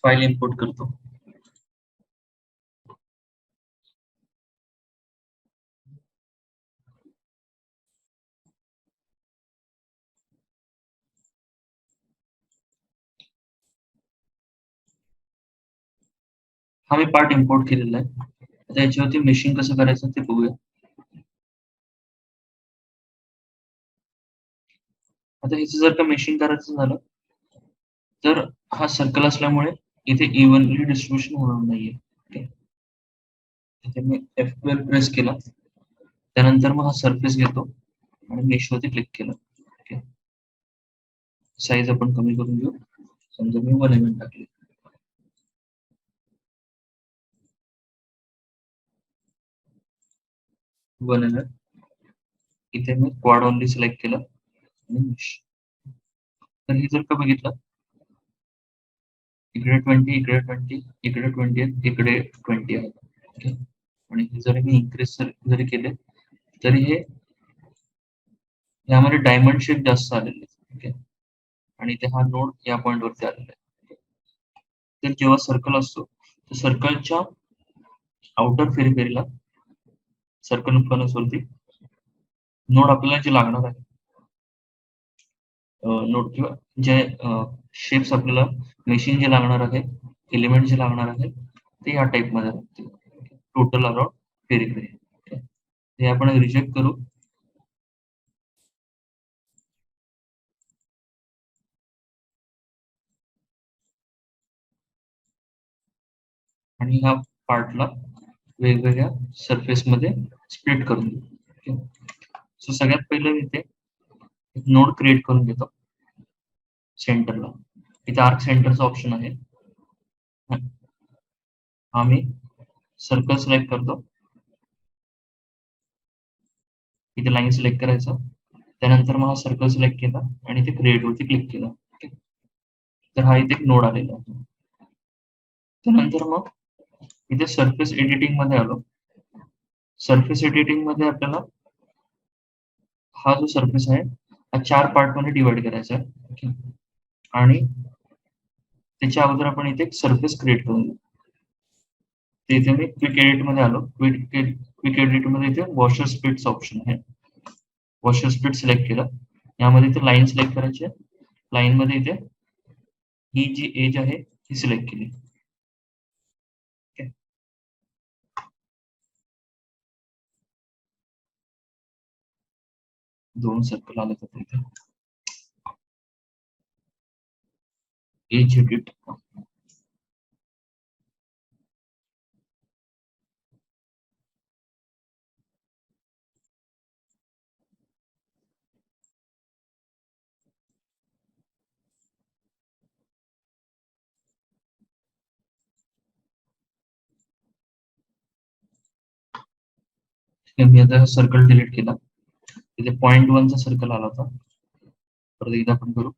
File import करतो. हा मी part import केलेला आहे. आता याच्यावरती मेशिंग कसं करायचं ते बघूया. आता ह्याचं जर का मेशिंग करायचं झालं तर हा सर्कल असल्यामुळे इथे इव्हनली डिस्ट्रीब्युशन होणार नाहीये. ओके. इथे मी F12 प्रेस केला, त्यानंतर मग हा सरफेस घेतो आणि मेशवरती क्लिक केलं. ओके. साईज आपण कमी करून घेऊ. समजा मी 1 mm टाकली. 1 mm. इथे मी क्वाड ओनली सिलेक्ट केलं आणि मेश. तर हे जर का बघितलं, इकडे 20, इकडे 20, इकडे 20 आहे, इकडे 20 आहे. ओके. आणि हे जरी मी इन्क्रीज जरी केले तरी हे यामध्ये डायमंड शेप जास्त आलेले आहे. ओके. आणि इथे हा नोड या पॉइंट वरती आलेला आहे. तर जेव्हा सर्कल असतो तर सर्कलच्या आउटर फेरीला सर्कल वरती नोड आपल्याला जे लागणार आहे, नोड किंवा जे शेप्स आपल्याला मेशिंग जे लागणार आहे, एलिमेंट जे लागणार आहे ते या टाइप मध्ये लागतील. Total around periphery. हे आपण रिजेक्ट करू. आणि ह्या पार्टला वेगवेगळ्या सरफेस मध्ये स्प्लिट करून देऊ. सो सगळ्यात पहिलं इथे एक नोड क्रिएट करून घेतो सेंटरला. इथे आर्क सेंटरचा ऑप्शन आहे. आम्ही सर्कल सिलेक्ट करतो. इथे लाईन सिलेक्ट करायचं, त्यानंतर मग हा सर्कल सिलेक्ट केला आणि इथे क्रिएट वरती क्लिक केलं. तर हा इथे एक नोड आलेला आहे. त्यानंतर मग इथे सरफेस एडिटिंग मध्ये आलो. सरफेस एडिटिंग मध्ये आपल्याला हा जो सरफेस आहे हा 4 पार्ट मध्ये डिवाइड करायचा आहे. आणि त्याच्या अगोदर आपण इथे एक सरफेस क्रिएट करून घेऊ. इथे मी क्विक एडिट मध्ये आलो. क्विक एडिट मध्ये इथे वॉशर स्प्लिटचा ऑप्शन आहे. वॉशर स्प्लिट सिलेक्ट केलं. यामध्ये इथे लाईन सिलेक्ट करायची आहे. लाईन मध्ये इथे ही जी एज आहे ही सिलेक्ट केली. दोन सर्कल आले तर इथे एज एडिट. मी आता सर्कल डिलीट केला. इथे 0.1 चा सर्कल आला होता. परत एकदा आपण करू.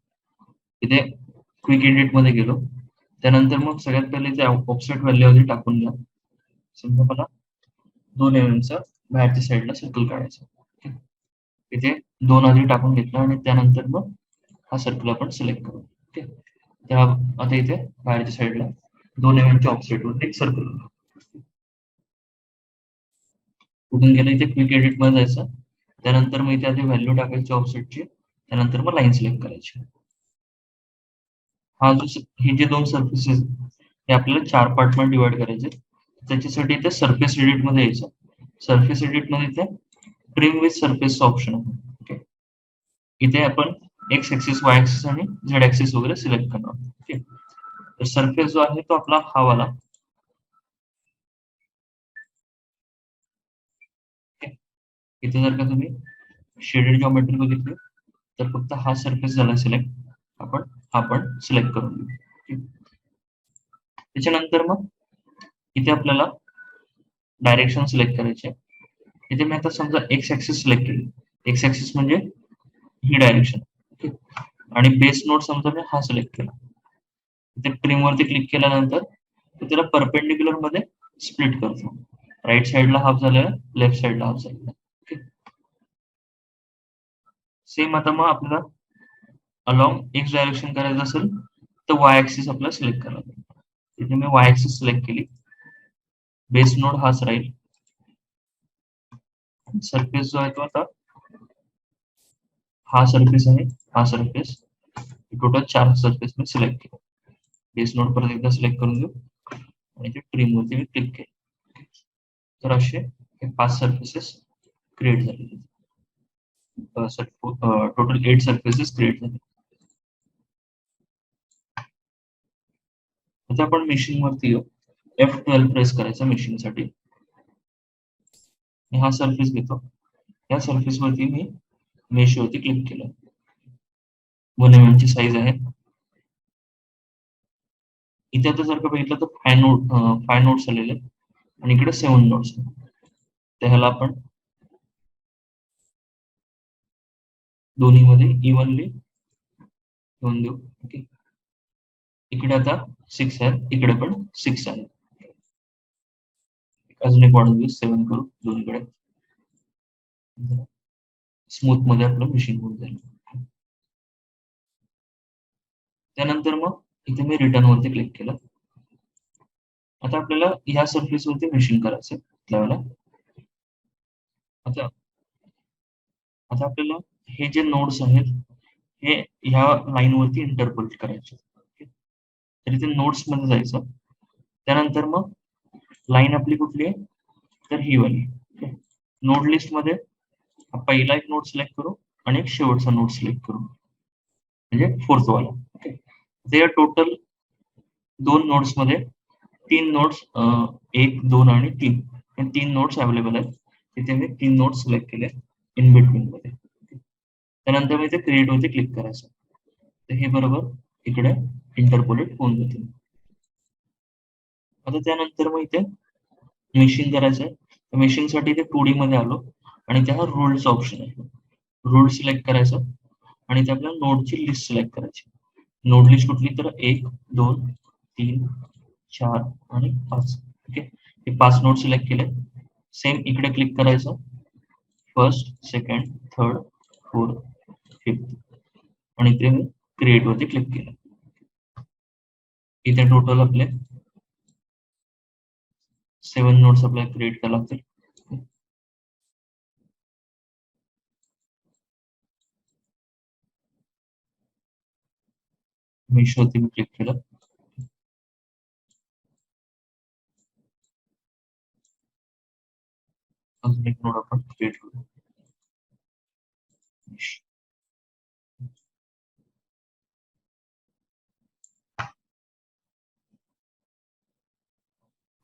इथे क्विक एडिट मध्ये गेलो. त्यानंतर मग सगळ्यात पहिले इथे ऑफसेट व्हॅल्यू टाकून घ्या. समजा मला 2 mm चा बाहेरच्या साईडला सर्कल काढायचा. इथे 2 आधी टाकून घेतला आणि त्यानंतर मग हा सर्कल आपण सिलेक्ट करू. ओके. त्या आता इथे बाहेरच्या साईडला 2 mm च्या ऑफसेट वर एक सर्कल. कुठून गेलं इथे क्विक एडिट मध्ये जायचं. त्यानंतर मग इथे आधी व्हॅल्यू टाकायची ऑफसेटची, त्यानंतर मग लाईन सिलेक्ट करायची. हा जो हे जे 2 सरफेसेस हे आपल्याला 4 पार्ट मध्ये डिवाइड करायचे. त्याच्यासाठी इथे सरफेस एडिट मध्ये यायचं. सरफेस एडिट मध्ये इथे ट्रिम विथ सरफेस ऑप्शन आहे. ओके. इथे आपण एक्स ऍक्सिस, वाय ऍक्सिस आणि झेड ऍक्सिस वगैरे सिलेक्ट करणार. ओके. तर सरफेस जो आहे तो आपला हा वाला. इथे जर का तुम्ही शेडेड जॉमेट्री बघितली तर फक्त हा सरफेस झाला सिलेक्ट. आपण सिलेक्ट करून घेऊ. त्याच्यानंतर मग इथे आपल्याला डायरेक्शन सिलेक्ट करायचे. इथे मी आता समजा एक्स ऍक्सिस सिलेक्ट केली. एक्स ऍक्सिस म्हणजे ही डायरेक्शन. ओके. आणि बेस नोड समजा मी हा सिलेक्ट केला. इथे ट्रिम वरती क्लिक केल्यानंतर त्याला परपेंडिक्युलर मध्ये स्प्लिट करतो. राईट साइडला हाफ झालेला, लेफ्ट साइडला हाफ झालेला. सेम आता मग आपल्याला अलॉंग एक्स डायरेक्शन करायचं असेल तर वाय ऍक्सिस आपल्याला सिलेक्ट करायला. इथे मी वाय ॲक्सिस सिलेक्ट केली, बेस नोड हाच राहील, सरफेस जो आहे तो आता हा सरफेस आहे, हा सरफेस, टोटल 4 सरफेस मी सिलेक्ट केले. बेस नोड परत एकदा सिलेक्ट करून घेऊ आणि ते ट्रिम वरती मी क्लिक केले. तर असे 5 सरफेसेस क्रिएट झालेले. टोटल 8 सरफेसेस क्रिएट झाले. आता आपण मेशिंग वरती येऊ. F12 प्रेस करायचा मेशिंग साठी. हा सरफेस घेतो. या सरफेस वरती मी मेश वरती क्लिक केलं. 1 mm ची साईज आहे. इथे आता जर का बघितलं तर 5 नोट्स आलेले आणि इकडे 7 नोट्स. तर ह्याला आपण दोन्ही मध्ये इव्हनली घेऊन देऊ. ओके, इकडे आता 6 आहे, इकडे पण 6 आहे. अजून एक वाढून देऊ, 7 करू दोन्हीकडे. स्मूथ मध्ये आपलं मशीन होऊन जाईल. त्यानंतर मग इथे मी रिटर्न वरती क्लिक केलं. आता आपल्याला या सरफेस वरती मशीन करायचं त्यावेळेला. आता आता आपल्याला हे जे नोड्स आहेत हे ह्या लाईन वरती इंटरपोलेट करायचे. तर इथे नोड्स मध्ये जायचं. त्यानंतर मग लाईन आपली कुठली आहे, तर ही वाली. नोड लिस्ट मध्ये पहिला एक नोड सिलेक्ट करू आणि एक शेवटचा नोड सिलेक्ट करू, म्हणजे फोर्थ वाला. ओके, ते टोटल 2 नोड्स मध्ये 3 नोड्स 1, 2 आणि 3 हे 3 नोड्स अवेलेबल आहेत. तिथे मी 3 नोड्स सिलेक्ट केले इन बिटवीन मध्ये. त्यानंतर मी ते क्रिएट वरती क्लिक करायचं. तर हे बरोबर इकडे इंटरपोलेट होऊन जातील. आता त्यानंतर मग इथे मेशिंग करायचं आहे. तर मेशिंग साठी ते 2D मध्ये आलो आणि त्या रूल्स ऑप्शन आहे. रूल सिलेक्ट करायचं आणि ते आपल्या नोडची लिस्ट सिलेक्ट करायची. नोड लिस्ट कुठली, तर 1, 2, 3, 4 आणि 5. ओके, हे 5 नोड सिलेक्ट केले. सेम इकडे क्लिक करायचं, first, second, third, fourth, fifth आणि इथे मी क्रिएट वरती क्लिक केलं. इथे टोटल आपले 7 नोड्स आपल्याला क्रिएट करायला लागतील. मेश वरती मी क्लिक केलं. अजून एक नोड आपण क्रिएट करू.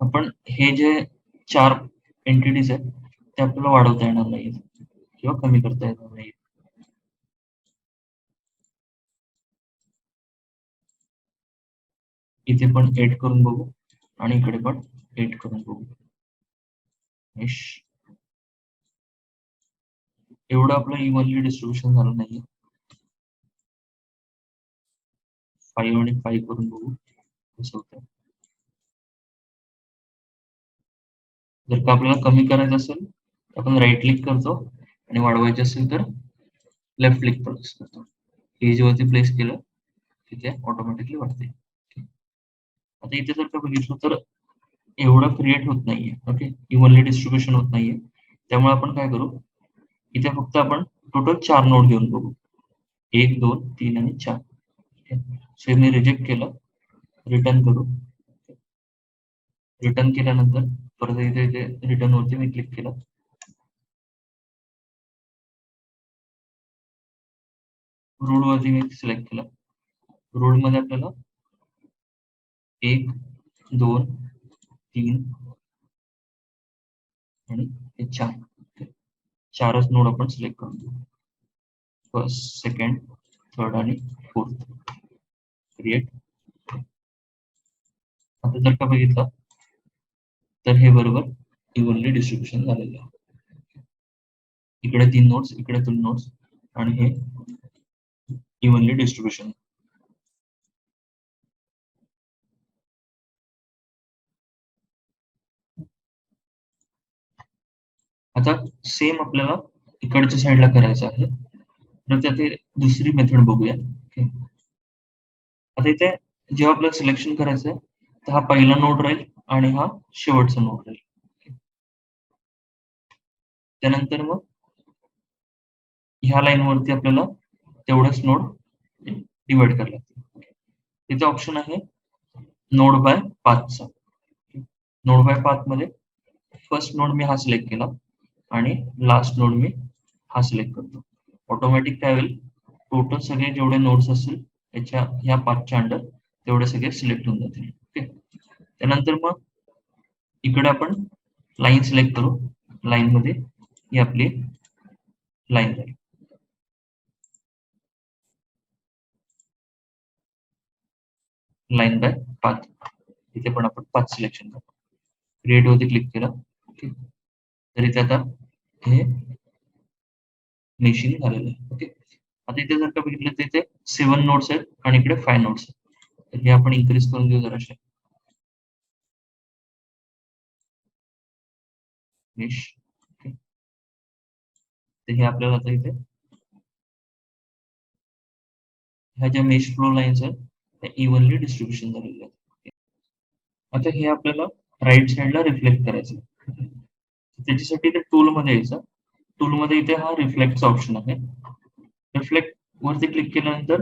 आपण हे जे 4 एंटिटीज आहेत ते आपल्याला वाढवता येणार नाहीत किंवा कमी करता येणार नाहीत. इथे पण 8 करून बघू आणि इकडे पण 8 करून बघू. एवढं आपलं इव्हनली डिस्ट्रीब्युशन झालं नाहीये. 5 आणि 5 करून बघू कसं होतं. जर का आपल्याला कमी करायचं असेल तर आपण राईट क्लिक करतो आणि वाढवायचे असेल तर लेफ्ट क्लिक प्रेस करतो. पेज वरती प्लेस केलं तिथे ऑटोमॅटिकली वाढते. आता इथे जर का बघितलं तर एवढं क्रिएट होत नाहीये. ओके, इव्हनली डिस्ट्रीब्युशन होत नाहीये. त्यामुळे आपण काय करू, इथे फक्त आपण टोटल 4 नोड घेऊन बघू. 1, 2, 3 आणि 4. सो मी रिजेक्ट केलं. रिटर्न करू. रिटर्न केल्यानंतर परत इथे रिटर्न वरती मी क्लिक केलं. रूल वरती मी सिलेक्ट केलं. रूल मध्ये आपल्याला 1, 2, 3 आणि 4 चारच नोड आपण सिलेक्ट करून घेऊ. फर्स्ट, सेकंड, थर्ड आणि फोर्थ. क्रिएट. आता जर का बघितलं तर हे बरोबर इव्हनली डिस्ट्रीब्युशन झालेलं आहे. इकडे 3 नोड्स, इकडे 3 नोड्स आणि हे इव्हनली डिस्ट्रीब्युशन. आता सेम आपल्याला इकडच्या साईडला करायचं आहे. तर त्यात दुसरी मेथड बघूया. ओके, आता इथे जेव्हा आपल्याला सिलेक्शन करायचं आहे तर हा पहिला नोड राहील आणि हा शेवटचा नोड राहील. त्यानंतर मग ह्या लाईनवरती आपल्याला तेवढंच नोड डिवाइड करायला लागतील. तिथे ऑप्शन आहे नोड बाय पाथचा. नोड बाय पाथ मध्ये फर्स्ट नोड मी हा सिलेक्ट केला आणि लास्ट नोड मी हा सिलेक्ट करतो. ऑटोमॅटिक काय होईल, टोटल सगळे जेवढे नोड्स असतील त्याच्या ह्या पाथच्या अंडर तेवढे सगळे सिलेक्ट होऊन जातील. ओके. त्यानंतर मग इकडे आपण लाईन सिलेक्ट करू. लाईन मध्ये ही आपली लाईन राहील. Line by path. इथे पण आपण पाथ सिलेक्शन करू. क्रिएट वरती क्लिक केलं. ओके. तर इथे आता हे मेशिंग झालेलं आहे. ओके. आता इथे जर का बघितलं तर इथे 7 नोड्स आहेत आणि इकडे 5 नोड्स आहेत. तर हे आपण इन्क्रीज करून घेऊ जराशे. मेश. ओके. तर हे आपल्याला आता इथे ह्या ज्या मेश फ्लो लाईन्स आहेत त्या इव्हनली डिस्ट्रीब्युशन झालेल्या आहेत. आता हे आपल्याला राईट साइडला रिफ्लेक्ट करायचं. त्याच्यासाठी ते टूल मध्ये यायचं. टूल मध्ये इथे हा रिफ्लेक्टचा ऑप्शन आहे. रिफ्लेक्ट वरती क्लिक केल्यानंतर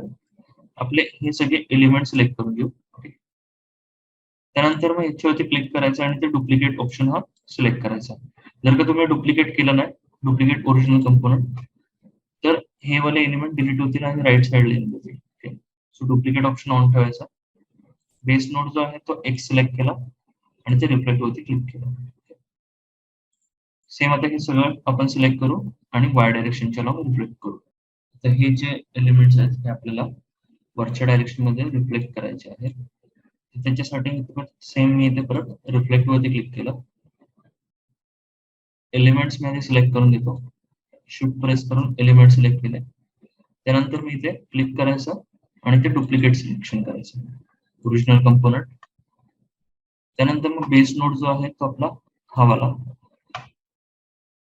आपले हे सगळे एलिमेंट सिलेक्ट करून घेऊ. त्यानंतर मग याच्यावरती क्लिक करायचं आणि ते डुप्लिकेट ऑप्शन हा सिलेक्ट करायचा. जर का तुम्ही डुप्लिकेट केलं नाही, डुप्लिकेट ओरिजिनल कंपोनंट, तर हे वाले एलिमेंट डिलीट होतील आणि राईट साइडला येऊन जातील. Okay. So duplicate option on ठेवायचा. बेस नोड जो आहे तो एक्स सिलेक्ट केला आणि ते रिफ्लेक्ट वरती क्लिक केलं. सेम आता हे सगळं आपण सिलेक्ट करू आणि वाय डायरेक्शनच्या लॉंग रिफ्लेक्ट करू. तर हे जे एलिमेंट्स आहेत हे आपल्याला वरच्या डायरेक्शन मध्ये रिफ्लेक्ट करायचे आहेत. त्याच्यासाठी सेम मी इथे परत रिफ्लेक्ट वरती क्लिक केलं. एलिमेंट्स मध्ये सिलेक्ट करून देतो. शिफ्ट प्रेस करून एलिमेंट सिलेक्ट केले. त्यानंतर मी इथे क्लिक करायचं आणि ते डुप्लिकेट सिलेक्शन करायचं. Original component. त्यानंतर मग बेस नोड जो आहे तो आपला हा वाला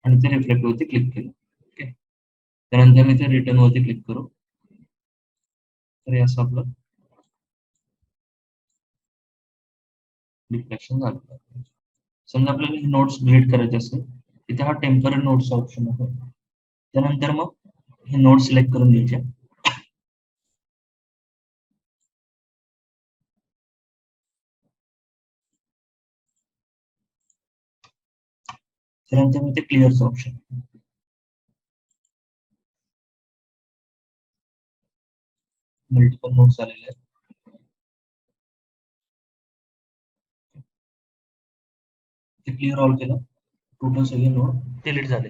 आणि ते रिफ्लेक्ट वरती क्लिक केलं. ओके. त्यानंतर मी ते रिटर्न वरती क्लिक करू. तर हे असं आपलं रिफ्लेक्शन झालं. समजा आपल्याला हे नोट्स डिलीट करायचे असेल, तिथे हा टेम्पररी नोट्सचा ऑप्शन आहे. त्यानंतर मग हे नोट सिलेक्ट करून घ्यायचे. त्यानंतर मग ते क्लिअरचं ऑप्शन. मल्टिपल नोट्स आलेले आहेत. ते क्लिअर ऑल केलं. टोटल सगळे नोड डिलीट झाले.